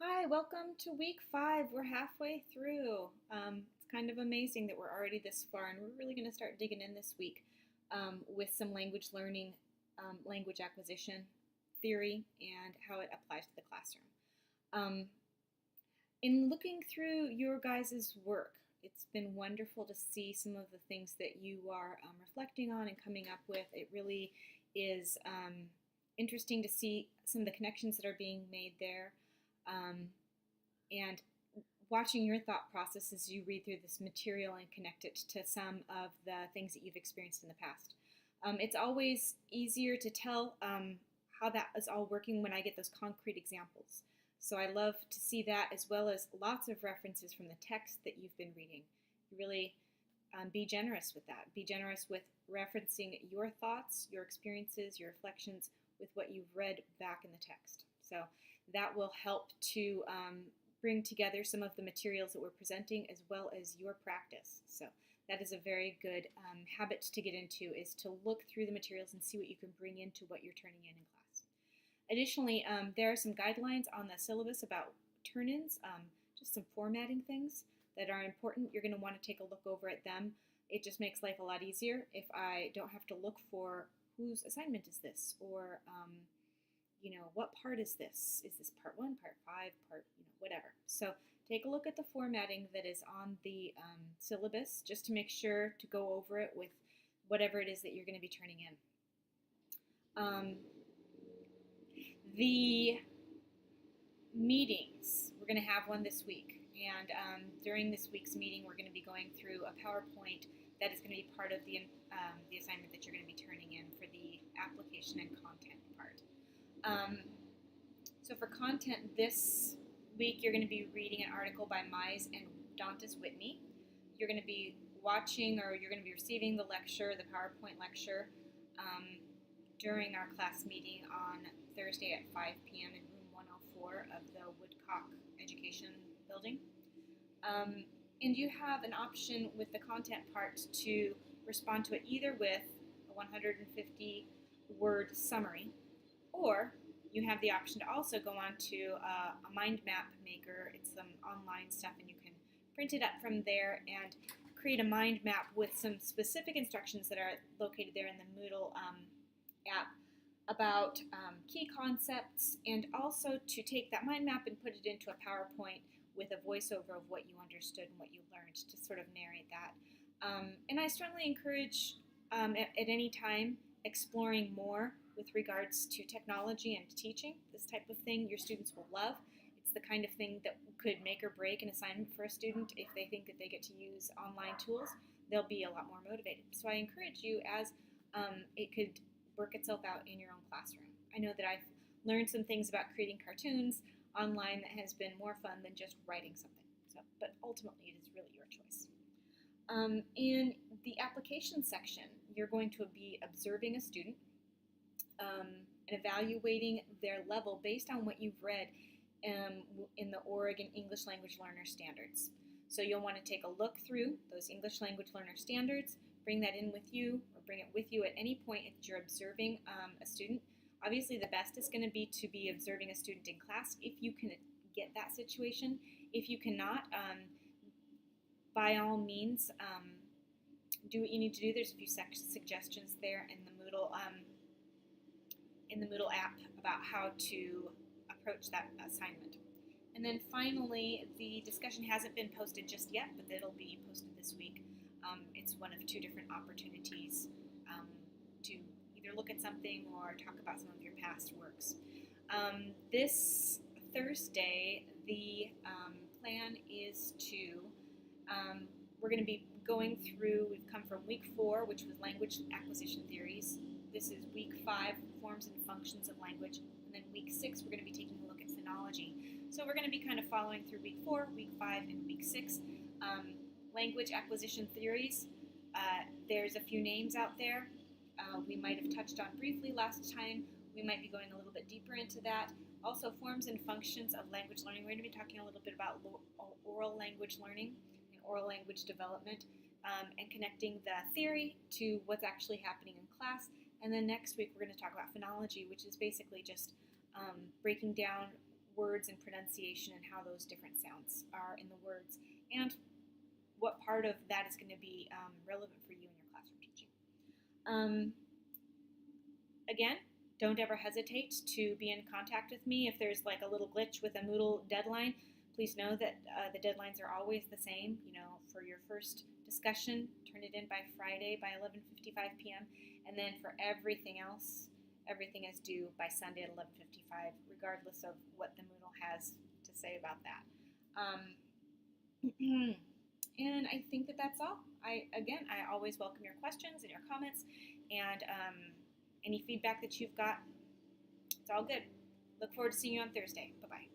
Hi, welcome to week 5. We're halfway through. It's kind of amazing that we're already this far, and we're really going to start digging in this week with some language learning, language acquisition theory, and how it applies to the classroom. Um, in looking through your guys' work, it's been wonderful to see some of the things that you are reflecting on and coming up with. It really is interesting to see some of the connections that are being made there. Um, and watching your thought process as you read through this material and connect it to some of the things that you've experienced in the past. It's always easier to tell how that is all working when I get those concrete examples. So I love to see that, as well as lots of references from the text that you've been reading. You really be generous with that. Be generous with referencing your thoughts, your experiences, your reflections with what you've read back in the text. So that will help to bring together some of the materials that we're presenting, as well as your practice. So that is a very good habit to get into, is to look through the materials and see what you can bring into what you're turning in class. Additionally, there are some guidelines on the syllabus about turn-ins, just some formatting things that are important. You're going to want to take a look over at them. It just makes life a lot easier if I don't have to look for whose assignment is this, or what part is this? Is this part 1, part 5, part, whatever. So take a look at the formatting that is on the syllabus, just to make sure to go over it with whatever it is that you're going to be turning in. The meetings, we're going to have one this week, and during this week's meeting we're going to be going through a PowerPoint that is going to be part of the assignment that you're going to be turning in for the application and content part. So for content this week, you're going to be reading an article by Mize and Dantas Whitney. You're going to be watching, or you're going to be receiving the lecture, the PowerPoint lecture, during our class meeting on Thursday at 5 p.m. in room 104 of the Woodcock Education Building. And you have an option with the content part to respond to it either with a 150-word summary, or you have the option to also go on to a mind map maker. It's some online stuff, and you can print it up from there and create a mind map with some specific instructions that are located there in the Moodle app about key concepts, and also to take that mind map and put it into a PowerPoint with a voiceover of what you understood and what you learned, to sort of narrate that. And I strongly encourage at any time exploring more with regards to technology and teaching. This type of thing your students will love. It's the kind of thing that could make or break an assignment for a student. If they think that they get to use online tools, they'll be a lot more motivated. So I encourage you, as it could work itself out in your own classroom. I know that I've learned some things about creating cartoons online that has been more fun than just writing something. But ultimately, it is really your choice. In the application section, you're going to be observing a student and evaluating their level based on what you've read in the Oregon English Language Learner Standards. So you'll want to take a look through those English Language Learner Standards, bring that in with you, or bring it with you at any point if you're observing a student. Obviously, the best is going to be observing a student in class if you can get that situation. If you cannot, by all means, do what you need to do. There's a few suggestions there in the Moodle app about how to approach that assignment. And then finally, the discussion hasn't been posted just yet, but it'll be posted this week. It's one of 2 different opportunities to either look at something or talk about some of your past works. This Thursday, the plan is to, we're going to be going through, we've come from week 4, which was language acquisition theories. This is week 5, forms and functions of language. And then week 6, we're going to be taking a look at phonology. So we're going to be kind of following through week 4, week 5, and week 6. Language acquisition theories, there's a few names out there. We might have touched on briefly last time. We might be going a little bit deeper into that. Also, forms and functions of language learning. We're going to be talking a little bit about oral language learning and oral language development, and connecting the theory to what's actually happening in class. And then next week we're going to talk about phonology, which is basically just breaking down words and pronunciation and how those different sounds are in the words, and what part of that is going to be relevant for you in your classroom teaching. Again, don't ever hesitate to be in contact with me. If there's like a little glitch with a Moodle deadline, please know that the deadlines are always the same. For your first discussion, turn it in by Friday by 11:55 p.m. And then for everything else, everything is due by Sunday at 11:55, regardless of what the Moodle has to say about that. And I think that that's all. I always welcome your questions and your comments, and any feedback that you've got. It's all good. Look forward to seeing you on Thursday. Bye-bye.